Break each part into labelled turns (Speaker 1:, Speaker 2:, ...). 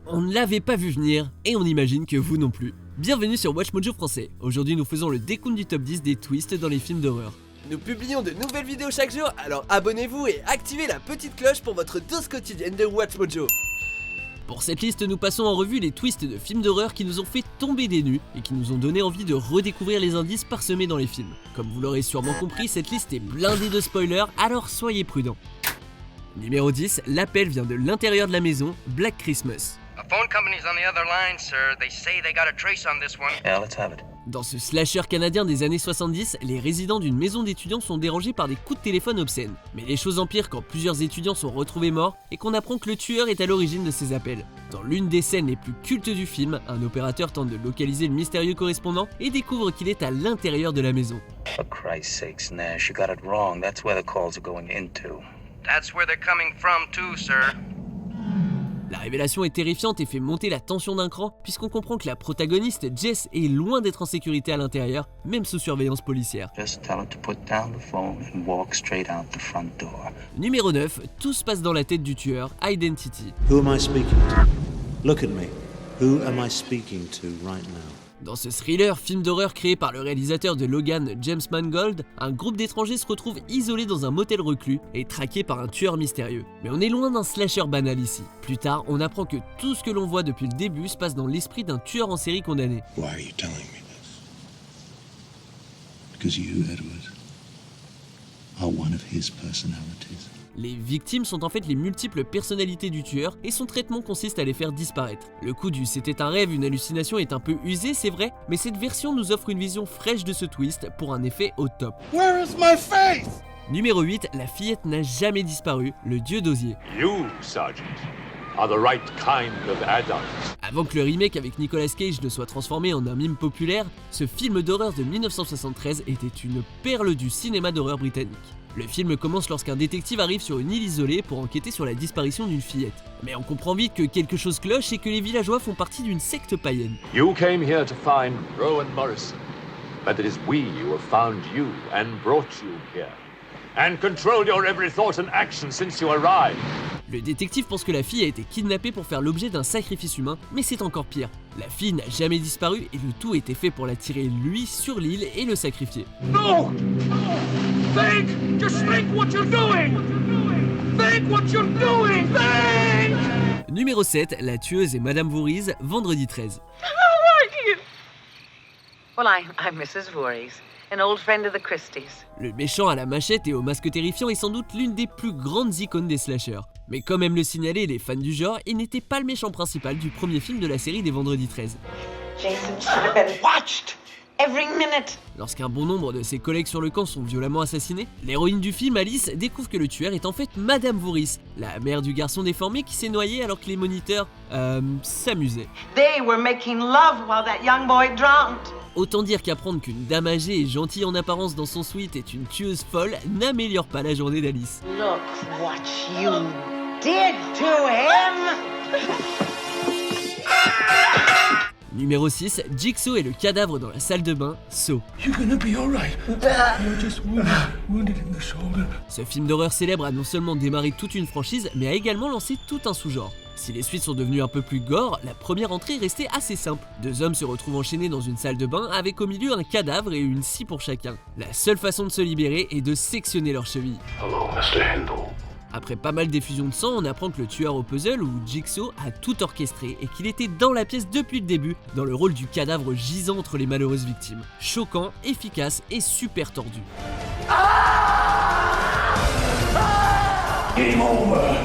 Speaker 1: On ne l'avait pas vu venir, et on imagine que vous non plus. Bienvenue sur Watch Mojo français. Aujourd'hui nous faisons le décompte du top 10 des twists dans les films d'horreur.
Speaker 2: Nous publions de nouvelles vidéos chaque jour, alors abonnez-vous et activez la petite cloche pour votre dose quotidienne de Watch Mojo.
Speaker 1: Pour cette liste, nous passons en revue les twists de films d'horreur qui nous ont fait tomber des nues et qui nous ont donné envie de redécouvrir les indices parsemés dans les films. Comme vous l'aurez sûrement compris, cette liste est blindée de spoilers, alors soyez prudents. Numéro 10, l'appel vient de l'intérieur de la maison, Black Christmas.
Speaker 3: A phone company's on the other line, sir. They say they got a trace on this one.
Speaker 4: Yeah, let's have it.
Speaker 1: Dans ce slasher canadien des années 70, les résidents d'une maison d'étudiants sont dérangés par des coups de téléphone obscènes. Mais les choses empirent quand plusieurs étudiants sont retrouvés morts et qu'on apprend que le tueur est à l'origine de ces appels. Dans l'une des scènes les plus cultes du film, un opérateur tente de localiser le mystérieux correspondant et découvre qu'il est à l'intérieur de la maison.
Speaker 4: For Christ's sakes, Nash, you got it wrong. That's where the calls are going into.
Speaker 3: That's where they're coming from, too, sir.
Speaker 1: La révélation est terrifiante et fait monter la tension d'un cran, puisqu'on comprend que la protagoniste, Jess, est loin d'être en sécurité à l'intérieur, même sous surveillance policière.
Speaker 4: Just tell her to put down the phone and walk straight out the front door.
Speaker 1: Numéro 9, tout se passe dans la tête du tueur, Identity.
Speaker 5: Who am I speaking to? Look at me. Who am I speaking to right now?
Speaker 1: Dans ce thriller, film d'horreur créé par le réalisateur de Logan, James Mangold, un groupe d'étrangers se retrouve isolé dans un motel reclus et traqué par un tueur mystérieux. Mais on est loin d'un slasher banal ici. Plus tard, on apprend que tout ce que l'on voit depuis le début se passe dans l'esprit d'un tueur en série condamné.
Speaker 6: Why are you telling me this? Because you, Edward, are one of his personalities.
Speaker 1: Les victimes sont en fait les multiples personnalités du tueur et son traitement consiste à les faire disparaître. Le coup du c'était un rêve, une hallucination est un peu usé, c'est vrai, mais cette version nous offre une vision fraîche de ce twist pour un effet au top.
Speaker 6: Where is my faith?
Speaker 1: Numéro 8, la fillette n'a jamais disparu, le dieu d'osier.
Speaker 7: You, Sergeant, are the right kind of adult.
Speaker 1: Avant que le remake avec Nicolas Cage ne soit transformé en un mime populaire, ce film d'horreur de 1973 était une perle du cinéma d'horreur britannique. Le film commence lorsqu'un détective arrive sur une île isolée pour enquêter sur la disparition d'une fillette. Mais on comprend vite que quelque chose cloche et que les villageois font partie d'une secte païenne.
Speaker 7: You came here to find Rowan Morrison, but it is we who have found you and brought you here, and control your every thought and action since you arrived.
Speaker 1: Le détective pense que la fille a été kidnappée pour faire l'objet d'un sacrifice humain, mais c'est encore pire. La fille n'a jamais disparu et le tout était fait pour l'attirer lui sur l'île et le sacrifier.
Speaker 7: No! Think! Just think what you're doing! Think what you're doing! Think!
Speaker 1: Numéro 7, la tueuse est Madame Voorhees, vendredi 13.
Speaker 8: Well, I'm Mrs. Voorhees, an old friend of the Christies.
Speaker 1: Le méchant à la machette et au masque terrifiant est sans doute l'une des plus grandes icônes des slashers. Mais comme aiment le signaler les fans du genre, il n'était pas le méchant principal du premier film de la série des Vendredi 13.
Speaker 8: Jason should have been watched every minute.
Speaker 1: Lorsqu'un bon nombre de ses collègues sur le camp sont violemment assassinés, l'héroïne du film, Alice, découvre que le tueur est en fait Madame Voorhees, la mère du garçon déformé qui s'est noyé alors que les moniteurs, s'amusaient.
Speaker 8: They were making love while that young boy drowned.
Speaker 1: Autant dire qu'apprendre qu'une dame âgée et gentille en apparence dans son suite est une tueuse folle n'améliore pas la journée d'Alice.
Speaker 8: Look what you did to him.
Speaker 1: Numéro 6, Jigsaw et le cadavre dans la salle de bain, Saw.
Speaker 6: You're gonna be alright. You're just wounded in the shoulder.
Speaker 1: Ce film d'horreur célèbre a non seulement démarré toute une franchise, mais a également lancé tout un sous-genre. Si les suites sont devenues un peu plus gore, la première entrée restait assez simple. Deux hommes se retrouvent enchaînés dans une salle de bain avec au milieu un cadavre et une scie pour chacun. La seule façon de se libérer est de sectionner leurs chevilles.
Speaker 6: Hello, Mr. Hindle.
Speaker 1: Après pas mal d'effusions de sang, on apprend que le tueur au puzzle, ou Jigsaw, a tout orchestré et qu'il était dans la pièce depuis le début, dans le rôle du cadavre gisant entre les malheureuses victimes. Choquant, efficace et super tordu.
Speaker 6: Game over.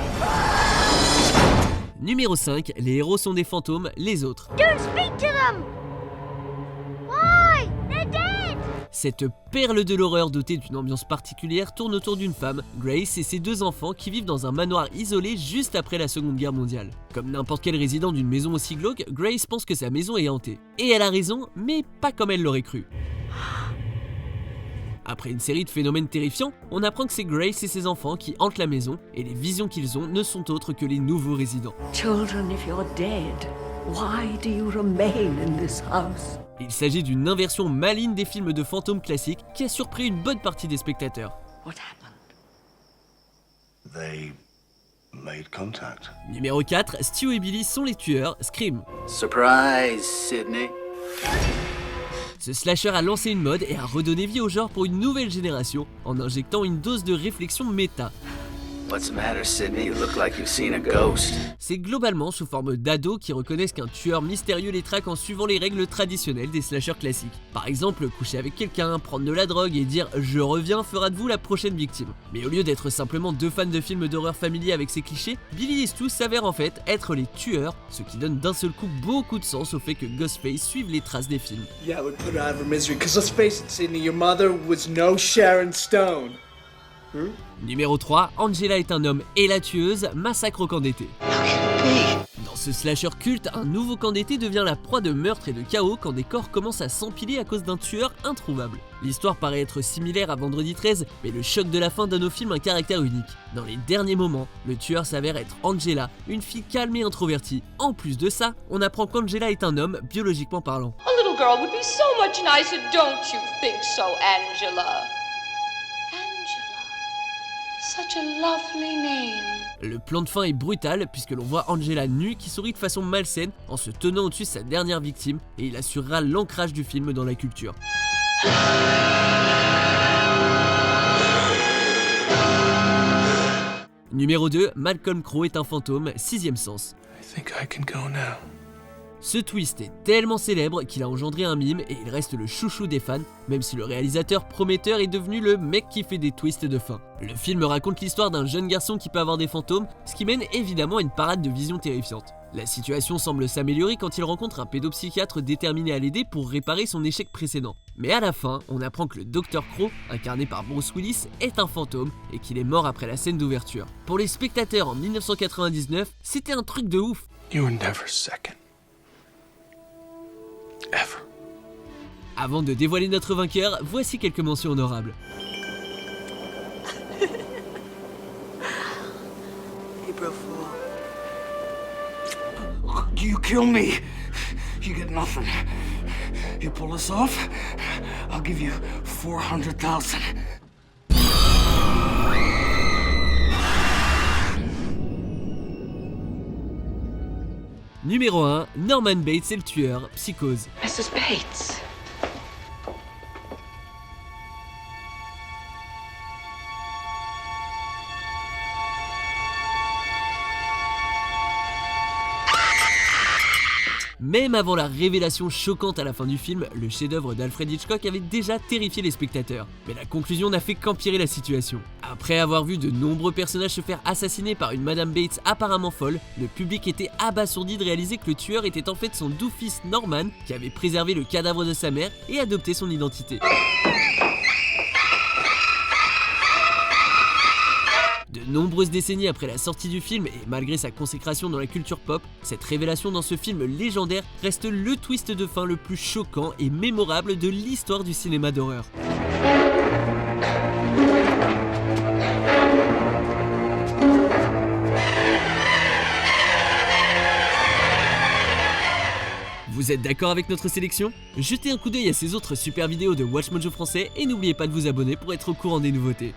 Speaker 1: Numéro 5, les héros sont des fantômes, les autres.
Speaker 9: Don't speak to them! Why? They're dead!
Speaker 1: Cette perle de l'horreur dotée d'une ambiance particulière tourne autour d'une femme, Grace, et ses deux enfants qui vivent dans un manoir isolé juste après la Seconde Guerre mondiale. Comme n'importe quel résident d'une maison aussi glauque, Grace pense que sa maison est hantée. Et elle a raison, mais pas comme elle l'aurait cru. Après une série de phénomènes terrifiants, on apprend que c'est Grace et ses enfants qui hantent la maison, et les visions qu'ils ont ne sont autres que les nouveaux résidents.
Speaker 10: Children, if you're dead, why do you remain in this house?
Speaker 1: Il s'agit d'une inversion maligne des films de fantômes classiques qui a surpris une bonne partie des spectateurs.
Speaker 10: What happened?
Speaker 6: They Made contact.
Speaker 1: Numéro 4, Stu et Billy sont les tueurs, Scream.
Speaker 11: Surprise, Sydney.
Speaker 1: Ce slasher a lancé une mode et a redonné vie au genre pour une nouvelle génération en injectant une dose de réflexion méta.
Speaker 11: What's the matter, Sydney? You look like you've seen a ghost.
Speaker 1: C'est globalement sous forme d'ados qui reconnaissent qu'un tueur mystérieux les traque en suivant les règles traditionnelles des slashers classiques. Par exemple, coucher avec quelqu'un, prendre de la drogue et dire « je reviens » fera de vous la prochaine victime. Mais au lieu d'être simplement deux fans de films d'horreur familiers avec ses clichés, Billy et Stu s'avèrent en fait être les tueurs, ce qui donne d'un seul coup beaucoup de sens au fait que Ghostface suive les traces des films.
Speaker 12: Yeah, I would put her out of her misery, because let's face it, Sydney, your mother was no Sharon Stone.
Speaker 1: Numéro 3, Angela est un homme et la tueuse, massacre au camp d'été. Dans ce slasher culte, un nouveau camp d'été devient la proie de meurtres et de chaos quand des corps commencent à s'empiler à cause d'un tueur introuvable. L'histoire paraît être similaire à Vendredi 13, mais le choc de la fin donne au film un caractère unique. Dans les derniers moments, le tueur s'avère être Angela, une fille calme et introvertie. En plus de ça, on apprend qu'Angela est un homme, biologiquement parlant.
Speaker 13: A little girl would be so much nicer, don't you think so, Angela? Such a lovely name.
Speaker 1: Le plan de fin est brutal puisque l'on voit Angela nue qui sourit de façon malsaine en se tenant au-dessus de sa dernière victime et il assurera l'ancrage du film dans la culture. Numéro 2, Malcolm Crowe est un fantôme, sixième sens.
Speaker 12: I think I can go now.
Speaker 1: Ce twist est tellement célèbre qu'il a engendré un mime et il reste le chouchou des fans, même si le réalisateur prometteur est devenu le mec qui fait des twists de fin. Le film raconte l'histoire d'un jeune garçon qui peut avoir des fantômes, ce qui mène évidemment à une parade de visions terrifiantes. La situation semble s'améliorer quand il rencontre un pédopsychiatre déterminé à l'aider pour réparer son échec précédent. Mais à la fin, on apprend que le Dr Crowe, incarné par Bruce Willis, est un fantôme et qu'il est mort après la scène d'ouverture. Pour les spectateurs en 1999, c'était un truc de ouf.
Speaker 12: You were never second. Ever.
Speaker 1: Avant de dévoiler notre vainqueur, voici quelques mentions honorables.
Speaker 11: April Fool. You kill me, you get nothing. You pull this off, I'll give you 400,000.
Speaker 1: Numéro 1, Norman Bates est le tueur, Psychose.
Speaker 10: Mrs. Bates.
Speaker 1: Même avant la révélation choquante à la fin du film, le chef-d'œuvre d'Alfred Hitchcock avait déjà terrifié les spectateurs. Mais la conclusion n'a fait qu'empirer la situation. Après avoir vu de nombreux personnages se faire assassiner par une Madame Bates apparemment folle, le public était abasourdi de réaliser que le tueur était en fait son doux fils Norman, qui avait préservé le cadavre de sa mère et adopté son identité. De nombreuses décennies après la sortie du film et malgré sa consécration dans la culture pop, cette révélation dans ce film légendaire reste le twist de fin le plus choquant et mémorable de l'histoire du cinéma d'horreur. Vous êtes d'accord avec notre sélection? Jetez un coup d'œil à ces autres super vidéos de WatchMojo français et n'oubliez pas de vous abonner pour être au courant des nouveautés.